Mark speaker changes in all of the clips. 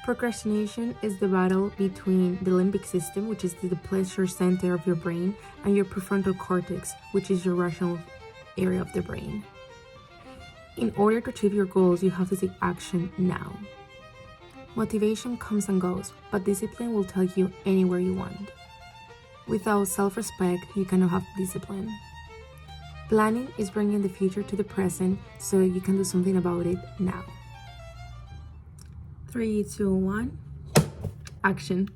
Speaker 1: Procrastination is the battle between the limbic system, which is the pleasure center of your brain, and your prefrontal cortex, which is your rational area of the brain. In order to achieve your goals, you have to take action now. Motivation comes and goes, but discipline will take you anywhere you want. Without self-respect, you cannot have discipline. Planning is bringing the future to the present so you can do something about it now. 3, 2, 1, action.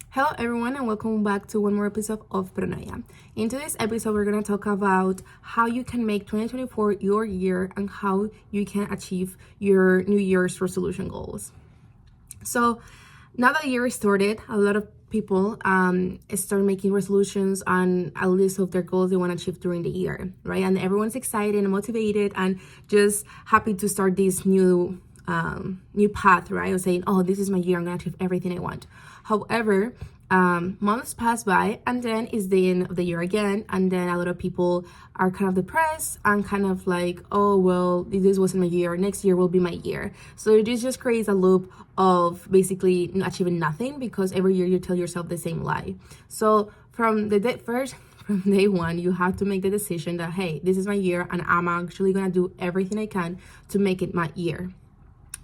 Speaker 1: Hello everyone and welcome back to one more episode of Pranaya. In today's episode, we're going to talk about how you can make 2024 your year and how you can achieve your New Year's resolution goals. So now that the year is started, a lot of people start making resolutions and a list of their goals they want to achieve during the year, right? And everyone's excited and motivated and just happy to start this new path, right? Of saying, oh, this is my year, I'm gonna achieve everything I want. However, months pass by and then it's the end of the year again, and then a lot of people are kind of depressed and kind of like, oh well, this wasn't my year, next year will be my year. So this just creates a loop of basically achieving nothing, because every year you tell yourself the same lie. So from day one, you have to make the decision that, hey, this is my year and I'm actually gonna do everything I can to make it my year.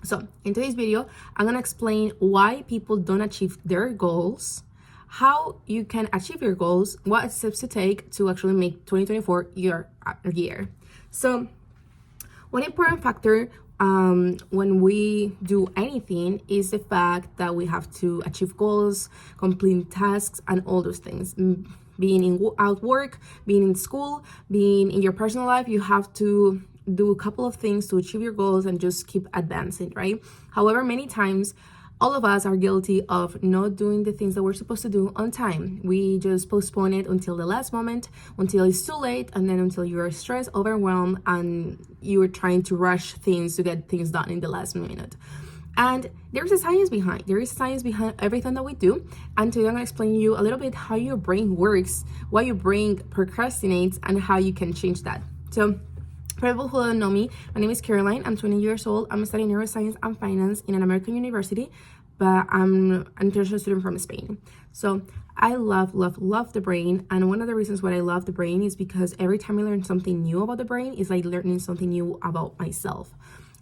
Speaker 1: So in today's video, I'm gonna explain why people don't achieve their goals, how you can achieve your goals, what steps to take to actually make 2024 your year. So one important factor when we do anything is the fact that we have to achieve goals, complete tasks, and all those things. Being at work, being in school, being in your personal life, you have to do a couple of things to achieve your goals and just keep advancing, right? However, many times all of us are guilty of not doing the things that we're supposed to do on time. We just postpone it until the last moment, until it's too late, and then until you're stressed, overwhelmed, and you're trying to rush things to get things done in the last minute. And there is science behind everything that we do. And today I'm gonna explain to you a little bit how your brain works, why your brain procrastinates, and how you can change that. So for people who don't know me, my name is Caroline. I'm 20 years old. I'm studying neuroscience and finance in an American university, but I'm an international student from Spain. So I love the brain. And one of the reasons why I love the brain is because every time I learn something new about the brain, it's like learning something new about myself.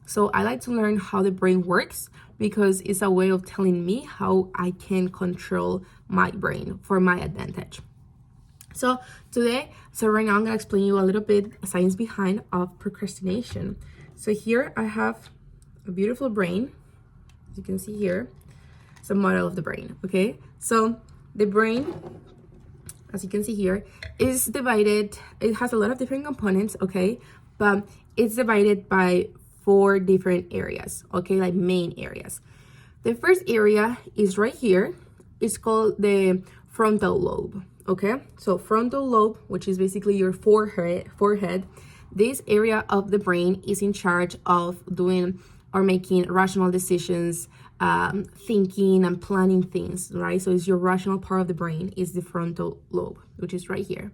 Speaker 1: So I like to learn how the brain works because it's a way of telling me how I can control my brain for my advantage. So right now I'm gonna explain you a little bit science behind of procrastination. So here I have a beautiful brain, as you can see here. It's a model of the brain, okay? So the brain, as you can see here, is divided. It has a lot of different components, okay? But it's divided by 4 different areas, okay? Like main areas. The first area is right here. It's called the frontal lobe. Okay, so frontal lobe, which is basically your forehead, this area of the brain is in charge of doing or making rational decisions, thinking and planning things, right? So it's your rational part of the brain is the frontal lobe, which is right here.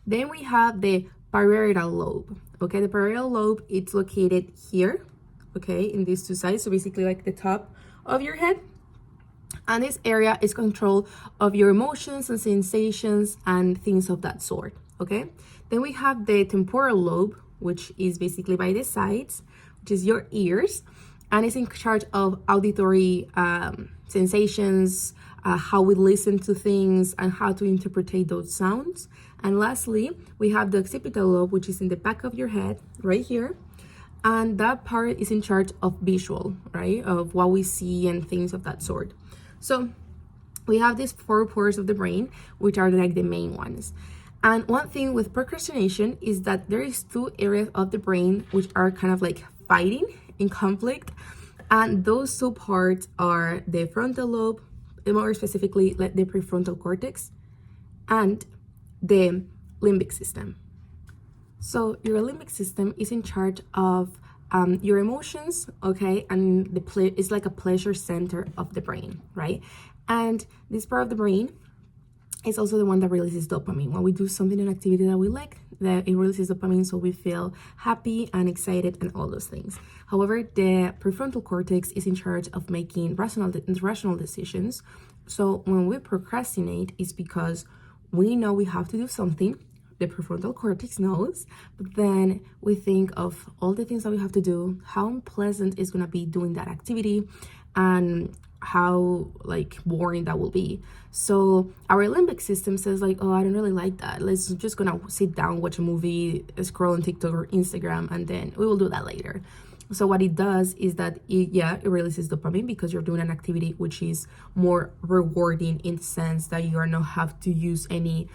Speaker 1: Then we have the parietal lobe. Okay, the parietal lobe, it's located here, okay, in these 2 sides. So basically like the top of your head. And this area is control of your emotions and sensations and things of that sort, okay? Then we have the temporal lobe, which is basically by the sides, which is your ears, and it's in charge of auditory sensations, how we listen to things, and how to interpret those sounds. And lastly, we have the occipital lobe, which is in the back of your head, right here. And that part is in charge of visual, right? Of what we see and things of that sort. So we have these 4 parts of the brain, which are like the main ones. And one thing with procrastination is that there is 2 areas of the brain which are kind of like fighting in conflict. And those 2 parts are the frontal lobe, more specifically like the prefrontal cortex, and the limbic system. So your limbic system is in charge of your emotions, okay, and it's like a pleasure center of the brain, right? And this part of the brain is also the one that releases dopamine. When we do something, an activity that we like, that it releases dopamine, so we feel happy and excited and all those things. However, the prefrontal cortex is in charge of making rational decisions. So when we procrastinate, it's because we know we have to do something. The prefrontal cortex knows, but then we think of all the things that we have to do, how unpleasant it's gonna be doing that activity, and how like boring that will be. So our limbic system says like, oh, I don't really like that, let's just gonna sit down, watch a movie, scroll on TikTok or Instagram, and then we will do that later. So what it does is that it releases dopamine because you're doing an activity which is more rewarding, in the sense that you are not have to use any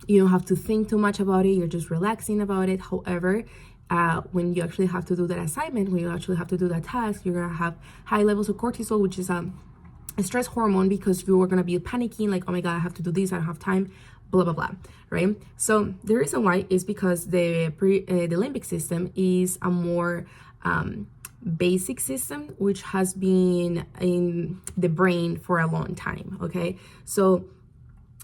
Speaker 1: you don't have to think too much about it, you're just relaxing about it. However, when you actually have to do that assignment, when you actually have to do that task, you're gonna have high levels of cortisol, which is a stress hormone, because you are gonna be panicking like, oh my god, I have to do this, I don't have time, blah blah blah, right? So the reason why is because the limbic system is a more basic system which has been in the brain for a long time. Okay, so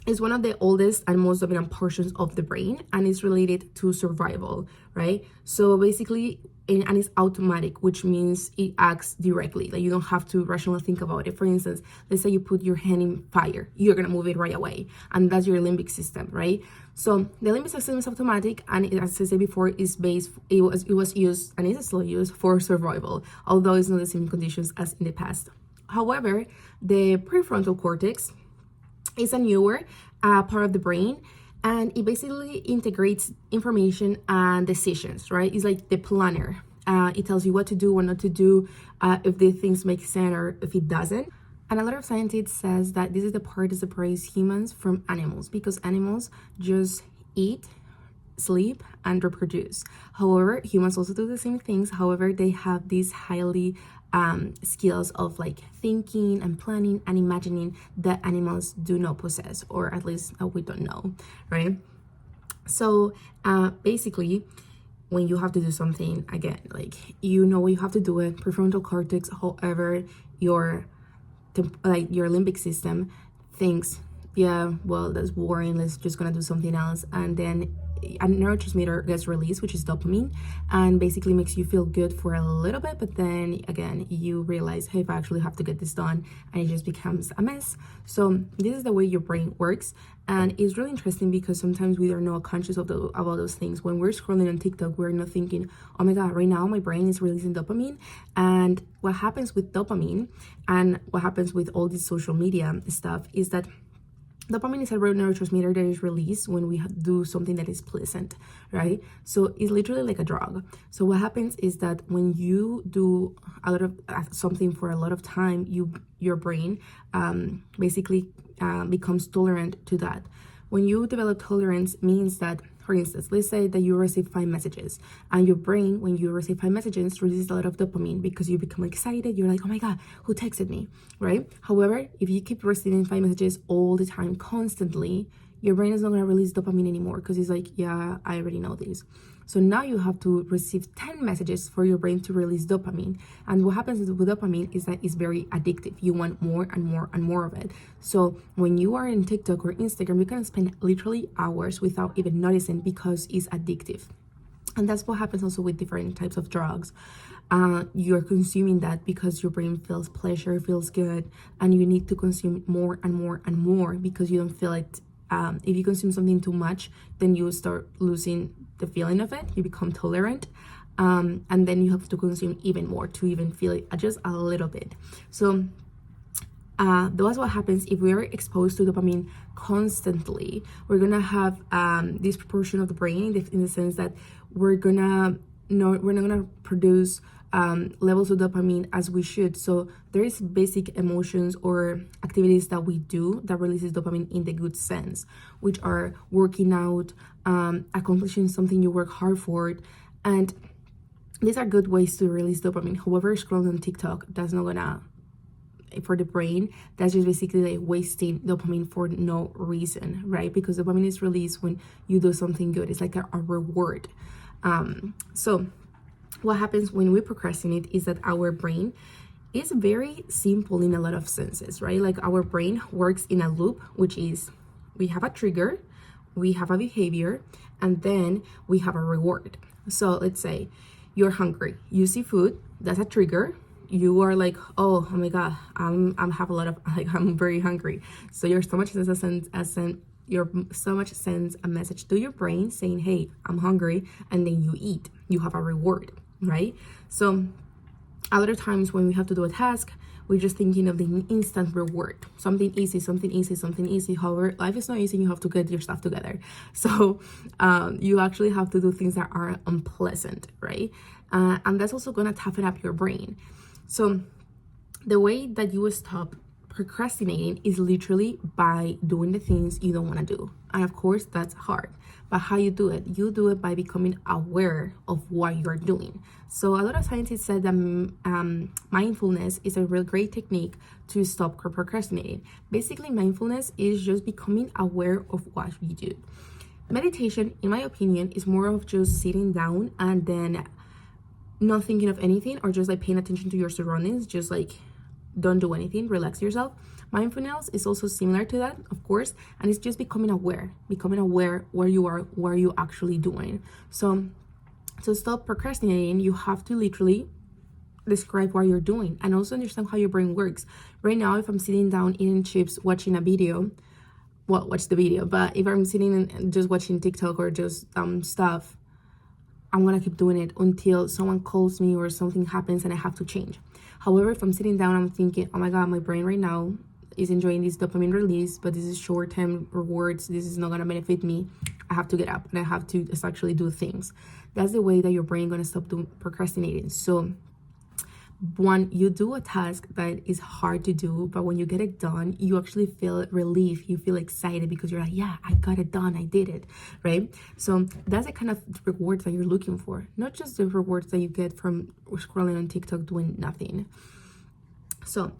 Speaker 1: it's one of the oldest and most dominant portions of the brain, and it's related to survival, right? So basically, and it's automatic, which means it acts directly. Like you don't have to rationally think about it. For instance, let's say you put your hand in fire, you're gonna move it right away, and that's your limbic system, right? So the limbic system is automatic, and as I said before, is based. It was used and is still used for survival, although it's not the same conditions as in the past. However, the prefrontal cortex is a newer part of the brain, and it basically integrates information and decisions, right? It's like the planner. It tells you what to do, what not to do, if the things make sense or if it doesn't. And a lot of scientists says that this is the part that separates humans from animals, because animals just eat, sleep, and reproduce. However, humans also do the same things. However, they have these highly skills of like thinking and planning and imagining that animals do not possess, or at least we don't know, right? So basically, when you have to do something, again, like you know you have to do it, prefrontal cortex, however, your limbic system thinks, yeah, well, that's boring, let's just gonna do something else, and then a neurotransmitter gets released, which is dopamine, and basically makes you feel good for a little bit, but then again you realize, hey, if I actually have to get this done, and it just becomes a mess. So this is the way your brain works, and it's really interesting because sometimes we are not conscious of about those things. When we're scrolling on TikTok, we're not thinking, oh my god, right now my brain is releasing dopamine. And what happens with dopamine and what happens with all this social media stuff is that dopamine is a neurotransmitter that is released when we do something that is pleasant, right? So it's literally like a drug. So what happens is that when you do a lot of something for a lot of time, your brain basically becomes tolerant to that. When you develop tolerance, means that, for instance, let's say that you receive 5 messages, and your brain, when you receive 5 messages, releases a lot of dopamine because you become excited. You're like, oh my god, who texted me, right? However, if you keep receiving 5 messages all the time, constantly, your brain is not going to release dopamine anymore, because it's like, yeah, I already know this. So now you have to receive 10 messages for your brain to release dopamine. And what happens with dopamine is that it's very addictive. You want more and more and more of it. So when you are in TikTok or Instagram, you can spend literally hours without even noticing, because it's addictive. And that's what happens also with different types of drugs. You're consuming that because your brain feels pleasure, feels good, and you need to consume more and more and more because you don't feel it. If you consume something too much, then you start losing the feeling of it. You become tolerant, and then you have to consume even more to even feel it just a little bit. So that's what happens if we are exposed to dopamine constantly. We're gonna have this proportion of the brain in the sense that we're not gonna produce levels of dopamine as we should. So there is basic emotions or activities that we do that releases dopamine in the good sense, which are working out, accomplishing something you work hard for, and these are good ways to release dopamine. However, scrolling on TikTok, that's not gonna, for the brain, that's just basically like wasting dopamine for no reason, right? Because dopamine is released when you do something good. It's like a reward. So what happens when we procrastinate is that our brain is very simple in a lot of senses, right? Like our brain works in a loop, which is we have a trigger, we have a behavior, and then we have a reward. So let's say you're hungry, you see food, that's a trigger. You are like, oh my god, I'm have a lot of, like, I'm very hungry. So your stomach sends a message to your brain saying, hey, I'm hungry, and then you eat. You have a reward, right? So a lot of times when we have to do a task, we're just thinking of the instant reward, something easy, something easy, something easy. However, life is not easy. You have to get your stuff together. So you actually have to do things that are unpleasant, right? And that's also going to toughen up your brain. So the way that you will stop procrastinating is literally by doing the things you don't want to do. And of course, that's hard. But how you do it? You do it by becoming aware of what you're doing. So a lot of scientists said that mindfulness is a real great technique to stop procrastinating. Basically, mindfulness is just becoming aware of what you do. Meditation, in my opinion, is more of just sitting down and then not thinking of anything, or just like paying attention to your surroundings, just like don't do anything, relax yourself. Mindfulness is also similar to that, of course, and it's just becoming aware where you are, what you actually doing. So to stop procrastinating, you have to literally describe what you're doing and also understand how your brain works. Right now, if I'm sitting down eating chips, watching a video, well, watch the video. But if I'm sitting and just watching TikTok or just stuff, I'm gonna keep doing it until someone calls me or something happens and I have to change. However, if I'm sitting down, I'm thinking, oh my god, my brain right now is enjoying this dopamine release, but this is short-term rewards, this is not gonna benefit me. I have to get up and I have to just actually do things. That's the way that your brain gonna stop procrastinating. So one, you do a task that is hard to do, but when you get it done, you actually feel relief, you feel excited because you're like, yeah, I got it done, I did it, right? So that's the kind of rewards that you're looking for, not just the rewards that you get from scrolling on TikTok doing nothing. So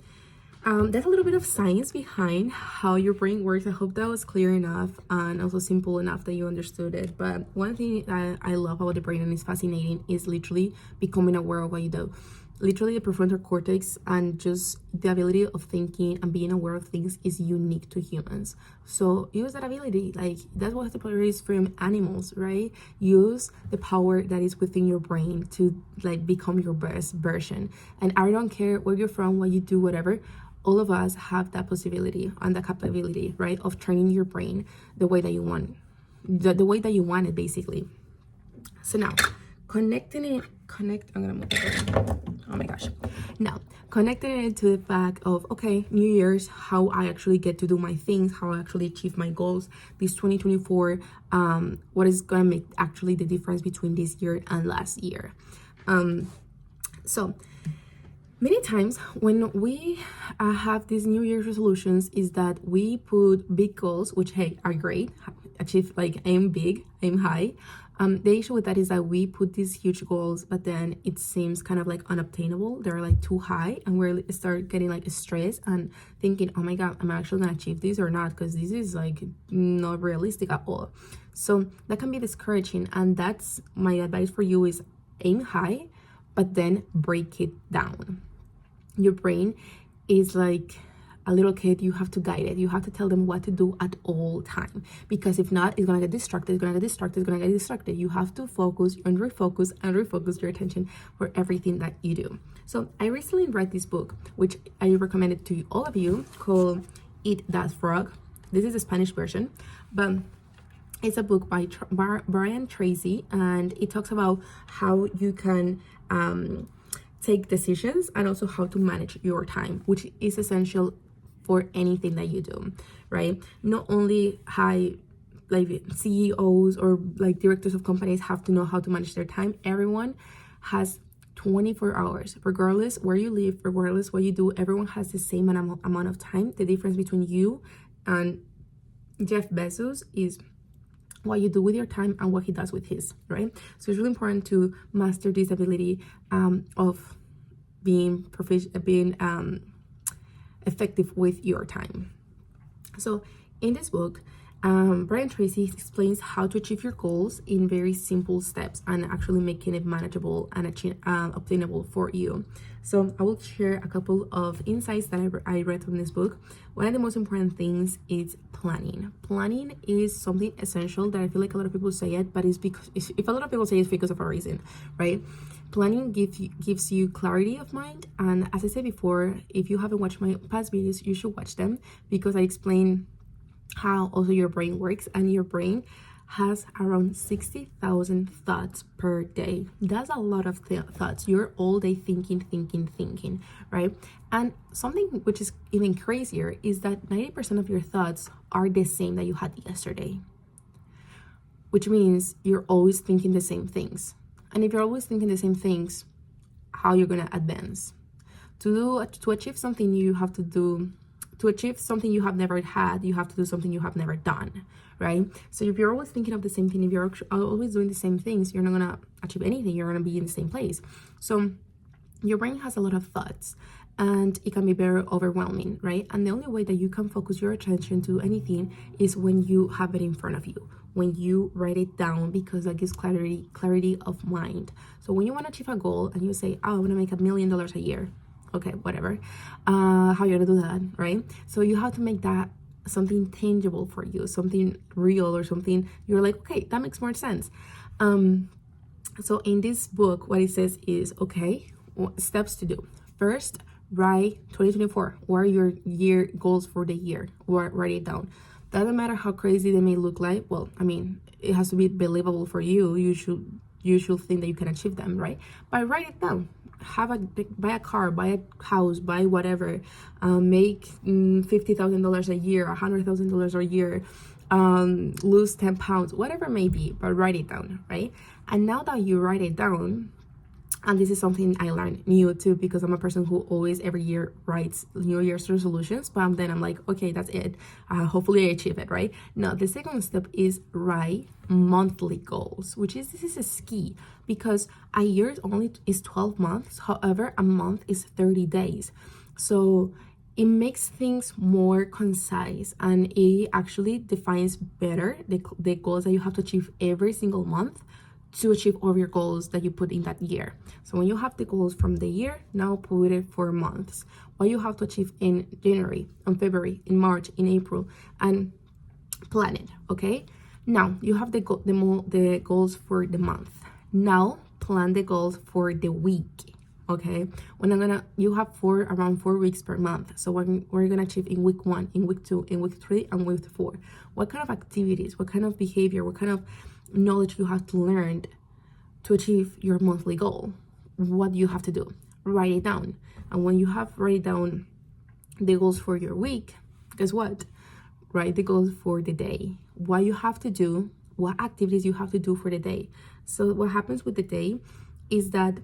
Speaker 1: there's a little bit of science behind how your brain works. I hope that was clear enough and also simple enough that you understood it. But one thing that I love about the brain and is fascinating is literally becoming aware of what you do. Literally, the prefrontal cortex and just the ability of thinking and being aware of things is unique to humans. So use that ability. Like, that's what the power is from animals, right? Use the power that is within your brain to like become your best version. And I don't care where you're from, what you do, whatever. All of us have that possibility and the capability, right, of training your brain the way that you want, the way that you want it, basically. So now, I'm gonna move it. Oh my gosh. Now, connecting it to the fact of, okay, New Year's, how I actually get to do my things, how I actually achieve my goals, this 2024, what is gonna make actually the difference between this year and last year. So many times when we have these New Year's resolutions is that we put big goals, which, hey, are great, achieve, like, aim big, aim high. The issue with that is that we put these huge goals, but then it seems kind of like unobtainable. They're like too high, and we start getting like stressed and thinking, oh my god, am I actually gonna achieve this or not? Because this is like not realistic at all. So that can be discouraging, and that's my advice for you is aim high, but then break it down. Your brain is like a little kid. You have to guide it. You have to tell them what to do at all time, because if not, it's gonna get distracted, You have to focus and refocus your attention for everything that you do. So I recently read this book, which I recommended to all of you, called Eat That Frog. This is the Spanish version, but it's a book by Brian Tracy, and it talks about how you can take decisions and also how to manage your time, which is essential for anything that you do, right? Not only high, like, CEOs or like directors of companies have to know how to manage their time. Everyone has 24 hours, regardless where you live, regardless what you do. Everyone has the same amount of time. The difference between you and Jeff Bezos is what you do with your time and what he does with his, right? So it's really important to master this ability of being effective with your time. So in this book, Brian Tracy explains how to achieve your goals in very simple steps and actually making it manageable and obtainable for you. So I will share a couple of insights that I read from this book. One of the most important things is planning. Planning is something essential that I feel like a lot of people say it, but it's because if a lot of people say it's because of a reason, right? Planning gives you clarity of mind. And as I said before, if you haven't watched my past videos, you should watch them because I explain how also your brain works, and your brain has around 60,000 thoughts per day. That's a lot of thoughts. You're all day thinking, right? And something which is even crazier is that 90% of your thoughts are the same that you had yesterday, which means you're always thinking the same things. And if you're always thinking the same things, how you're gonna advance? To achieve something new, you have to achieve something you have never had, you have to do something you have never done, right? So if you're always thinking of the same thing, if you're always doing the same things, you're not gonna achieve anything. You're gonna be in the same place. So your brain has a lot of thoughts, and it can be very overwhelming, right? And the only way that you can focus your attention to anything is when you have it in front of you, when you write it down, because that gives clarity of mind. So when you want to achieve a goal and you say, oh, I want to make $1 million a year, okay, whatever, how you're gonna do that, right? So you have to make that something tangible for you, something real, or something you're like, okay, that makes more sense. So in this book, what it says is, okay, steps to do. First, write 2024. What are your year goals for the year? Write it down. Doesn't matter how crazy they may look like. Well, I mean, it has to be believable for you. You should think that you can achieve them, right? But write it down. Buy a car, buy a house, buy whatever, make $50,000 a year, $100,000 a year, lose 10 pounds, whatever it may be, but write it down, right? And now that you write it down, and this is something I learned new too, because I'm a person who always every year writes New Year's resolutions, but then I'm like, okay, that's it. Hopefully I achieve it, right? Now, the second step is write monthly goals, this is a key, because a year only is 12 months. However, a month is 30 days. So it makes things more concise, and it actually defines better the goals that you have to achieve every single month to achieve all your goals that you put in that year. So when you have the goals from the year, now put it for months. What you have to achieve in January, in February, in March, in April, and plan it, okay? Now, you have the goals for the month. Now, plan the goals for the week, okay? You have around 4 weeks per month. So we're gonna achieve in week 1, in week 2, in week 3, and week 4. What kind of activities, what kind of behavior, what kind of knowledge you have to learn to achieve your monthly goal? What you have to do, write it down. And when you have write down the goals for your week, guess what? Write the goals for the day. What you have to do, what activities you have to do for the day. So what happens with the day is that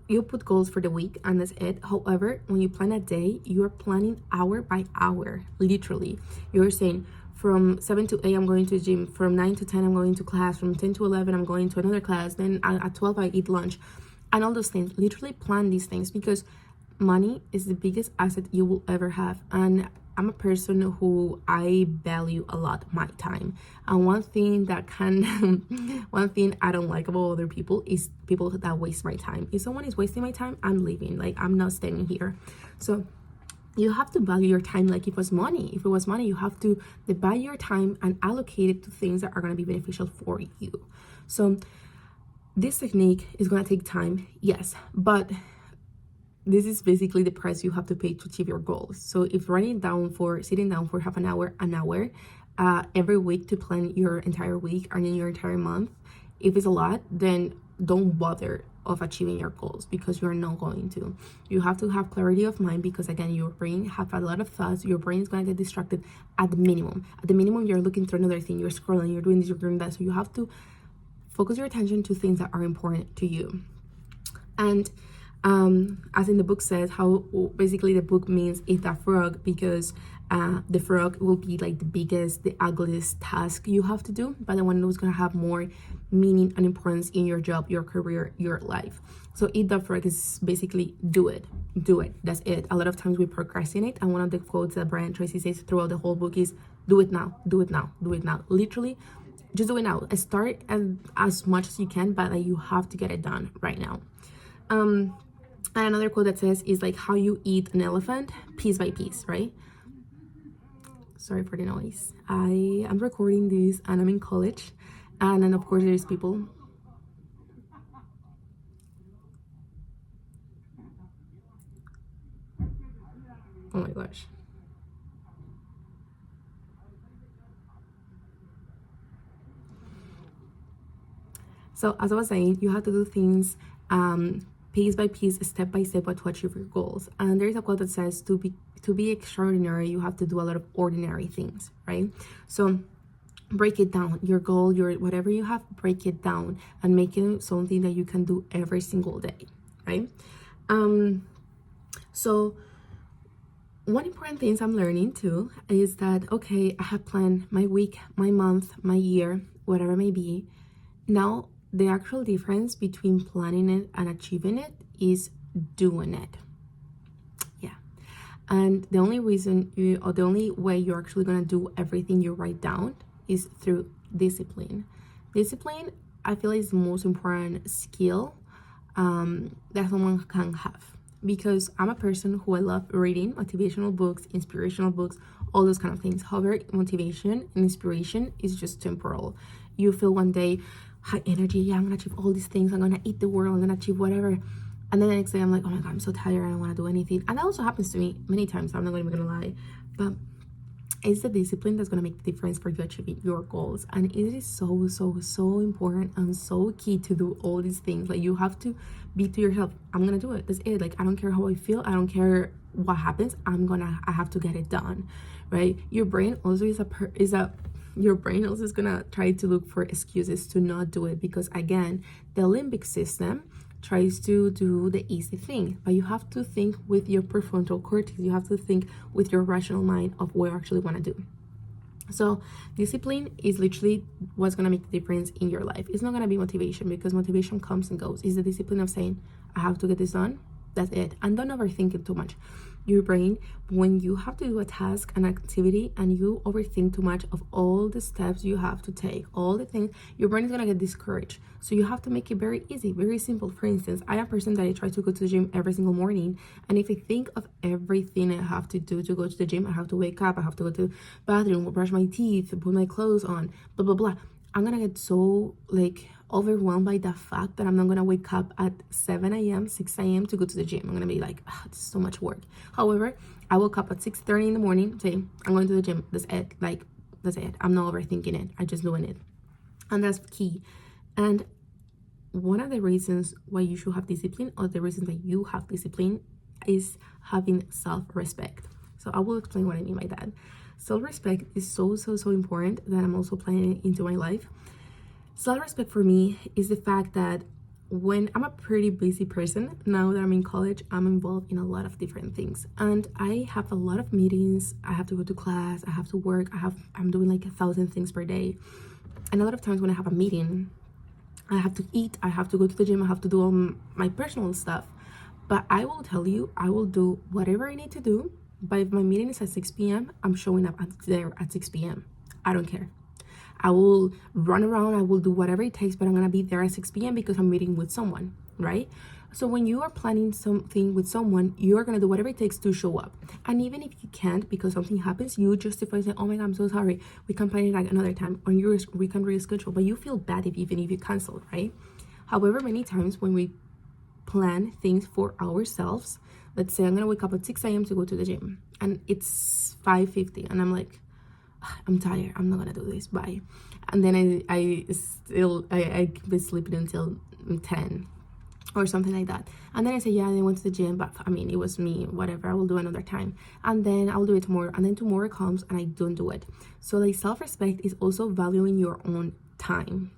Speaker 1: you put goals for the week and that's it. However, when you plan a day, you're planning hour by hour, literally. You're saying, from 7 to 8, I'm going to the gym. From 9 to 10, I'm going to class. From 10 to 11, I'm going to another class. Then at 12, I eat lunch. And all those things. Literally plan these things, because money is the biggest asset you will ever have. And I'm a person who I value a lot my time. And one thing I don't like about other people is people that waste my time. If someone is wasting my time, I'm leaving. Like, I'm not staying here. So you have to value your time like it was money. If it was money, you have to divide your time and allocate it to things that are going to be beneficial for you. So this technique is going to take time, yes, but this is basically the price you have to pay to achieve your goals. So if sitting down for half an hour, every week to plan your entire week and in your entire month, if it's a lot, then don't bother of achieving your goals, because you're not going to. You have to have clarity of mind, because again, your brain have a lot of thoughts. Your brain is going to get distracted at the minimum. At the minimum, you're looking through another thing, you're scrolling, you're doing this, you're doing that. So you have to focus your attention to things that are important to you. And as in the book says, how basically the book means eat that frog, because The frog will be like the biggest, the ugliest task you have to do, but the one who's gonna have more meaning and importance in your job, your career, your life. So eat the frog is basically do it. That's it. A lot of times we procrastinate, and one of the quotes that Brian Tracy says throughout the whole book is do it now, do it now, do it now. Literally, just do it now. Start as much as you can, but like you have to get it done right now. And another quote that says is like how you eat an elephant piece by piece, right? Sorry for the noise. I am recording this and I'm in college, and then of course there's people. Oh my gosh. So as I was saying, you have to do things piece by piece, step by step, to achieve your goals. And there's a quote that says to be extraordinary, you have to do a lot of ordinary things, right? So break it down, your goal, your whatever you have, break it down and make it something that you can do every single day, right? So one important thing I'm learning too is that, okay, I have planned my week, my month, my year, whatever it may be. Now the actual difference between planning it and achieving it is doing it. Yeah. And the only reason the only way you're actually going to do everything you write down is through discipline. Discipline, I feel, is the most important skill that someone can have, because I'm a person who I love reading motivational books, inspirational books, all those kind of things. However, motivation and inspiration is just temporal. You feel one day high energy, yeah, I'm gonna achieve all these things, I'm gonna eat the world, I'm gonna achieve whatever, and then the next day I'm like, oh my god, I'm so tired, I don't want to do anything. And that also happens to me many times, I'm not even gonna lie. But it's the discipline that's gonna make the difference for you achieving your goals. And it is so important and so key to do all these things. Like, you have to be to yourself, I'm gonna do it, that's it. Like, I don't care how I feel, I don't care what happens, I have to get it done, right? Your brain also your brain also is gonna try to look for excuses to not do it, because again, the limbic system tries to do the easy thing, but you have to think with your prefrontal cortex, you have to think with your rational mind of what you actually want to do. So discipline is literally what's going to make the difference in your life. It's not going to be motivation, because motivation comes and goes. It's the discipline of saying, I have to get this done, that's it. And don't overthink it too much. Your brain, when you have to do a task, an activity, and you overthink too much of all the steps you have to take, all the things, your brain is going to get discouraged. So you have to make it very easy, very simple. For instance, I am a person that I try to go to the gym every single morning, and if I think of everything I have to do to go to the gym, I have to wake up, I have to go to the bathroom, brush my teeth, put my clothes on, blah blah blah, I'm gonna get so overwhelmed by the fact that I'm not gonna wake up at 7 a.m., 6 a.m. to go to the gym. I'm gonna be like, this is so much work. However, I woke up at 6:30 in the morning, saying, I'm going to the gym. That's it. That's it. I'm not overthinking it. I'm just doing it. And that's key. And one of the reasons why you should have discipline, or the reason that you have discipline, is having self-respect. So I will explain what I mean by that. Self-respect is so important that I'm also planning it into my life. Self-respect for me is the fact that when I'm a pretty busy person, now that I'm in college, I'm involved in a lot of different things, and I have a lot of meetings. I have to go to class, I have to work, I'm doing 1,000 things per day. And a lot of times when I have a meeting, I have to eat, I have to go to the gym, I have to do all my personal stuff. But I will tell you, I will do whatever I need to do. But if my meeting is at 6 p.m., I'm showing up there at 6 p.m. I don't care. I will run around, I will do whatever it takes, but I'm gonna be there at 6 p.m. because I'm meeting with someone, right? So when you are planning something with someone, you're gonna do whatever it takes to show up. And even if you can't because something happens, you justify saying, oh my god, I'm so sorry, we can plan it another time, or we can reschedule. But you feel bad even if you cancel, right? However, many times when we plan things for ourselves, let's say I'm gonna wake up at 6 a.m. to go to the gym, and it's 5:50, and I'm like, I'm tired, I'm not gonna do this, bye. And then I be sleeping until 10 or something like that. And then I say, yeah, I went to the gym, but I mean, it was me, whatever, I will do another time. And then I'll do it tomorrow, and then tomorrow comes and I don't do it. So self-respect is also valuing your own time.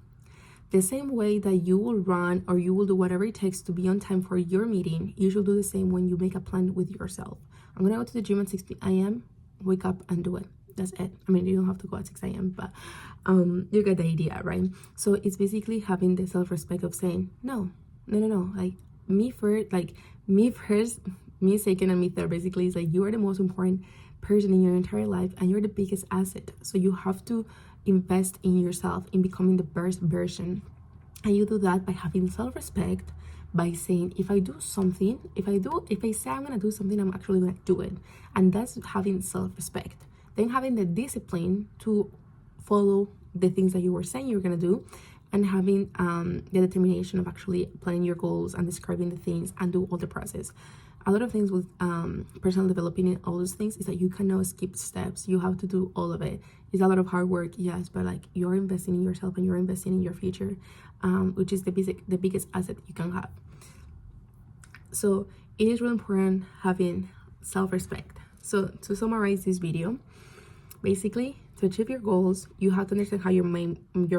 Speaker 1: The same way that you will run or you will do whatever it takes to be on time for your meeting, you should do the same when you make a plan with yourself. I'm gonna go to the gym at 6 a.m. wake up and do it. That's it. I mean, you don't have to go at 6 a.m., but you get the idea, right? So it's basically having the self-respect of saying, no, like me first, me second, and me third. Basically, it's like you are the most important person in your entire life and you're the biggest asset. So you have to invest in yourself, in becoming the best version. And you do that by having self-respect, by saying, if I do something, if I say I'm gonna do something, I'm actually gonna do it. And that's having self-respect. Then having the discipline to follow the things that you were saying you're gonna do, and having the determination of actually planning your goals and describing the things and do all the process. A lot of things with personal developing and all those things is that you cannot skip steps. You have to do all of it. It's a lot of hard work, yes, but like you're investing in yourself and you're investing in your future, which is the biggest asset you can have. So it is really important having self-respect. So to summarize this video, basically, to achieve your goals, you have to understand how your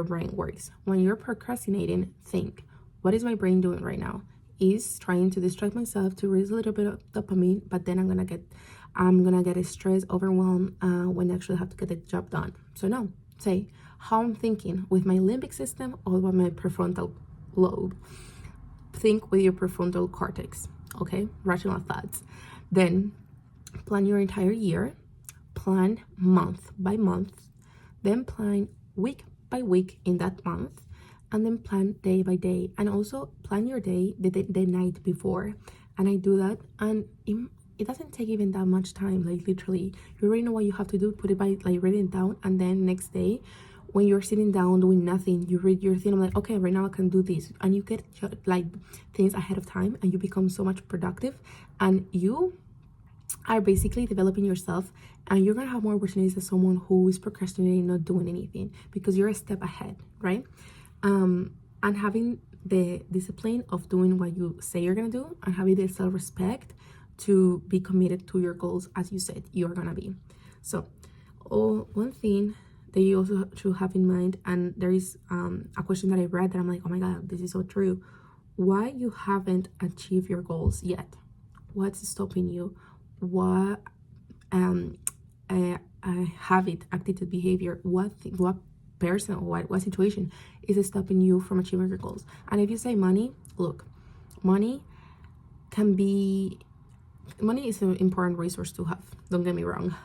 Speaker 1: brain works. When you're procrastinating, think, what is my brain doing right now? Is trying to distract myself to release a little bit of dopamine, but then I'm gonna get stressed, overwhelmed when I actually have to get the job done. So no, say how I'm thinking with my limbic system or with my prefrontal lobe. Think with your prefrontal cortex, okay? Rational thoughts. Then plan your entire year, plan month by month, then plan week by week in that month, and then plan day by day, and also plan your day the night before. And I do that, and it doesn't take even that much time. Like literally, you already know what you have to do, put it by like written down, and then next day when you're sitting down doing nothing, you read your thing. I'm like, okay, right now I can do this, and you get like things ahead of time, and you become so much productive, and you are basically developing yourself, and you're gonna have more opportunities as someone who is procrastinating, not doing anything, because you're a step ahead, right? And having the discipline of doing what you say you're gonna do, and having the self-respect to be committed to your goals as you said you're gonna be. So one thing that you also should have in mind, and there is a question that I read that I'm like, oh my god, this is so true. Why you haven't achieved your goals yet? What's stopping you? What habit, attitude, behavior, what person or what situation is stopping you from achieving your goals? And if you say money, look, money is an important resource to have, don't get me wrong.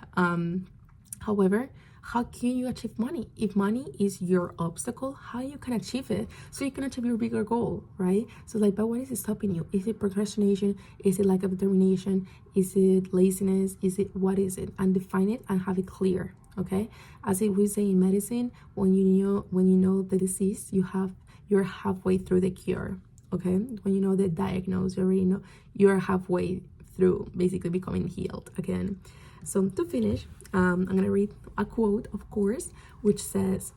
Speaker 1: However, how can you achieve money? If money is your obstacle, how you can achieve it so you can achieve your bigger goal, right? So like, but what is stopping you? Is it procrastination? Is it lack of determination? Is it laziness? What is it? And define it and have it clear, okay? As we say in medicine, when you know the disease, you're halfway through the cure, okay? When you know the diagnosis, you already know you're halfway through basically becoming healed again. So to finish, I'm gonna read a quote, of course, which says,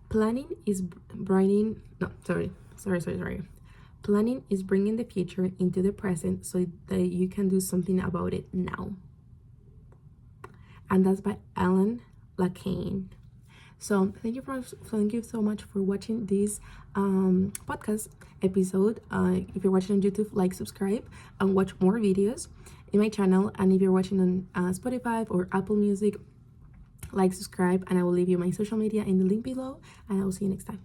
Speaker 1: planning is bringing the future into the present so that you can do something about it now. And that's by Alan Lacan. So thank you so much for watching this podcast episode. If you're watching on YouTube, like, subscribe, and watch more videos in my channel. And if you're watching on Spotify or Apple Music, like, subscribe, and I will leave you my social media in the link below, and I will see you next time.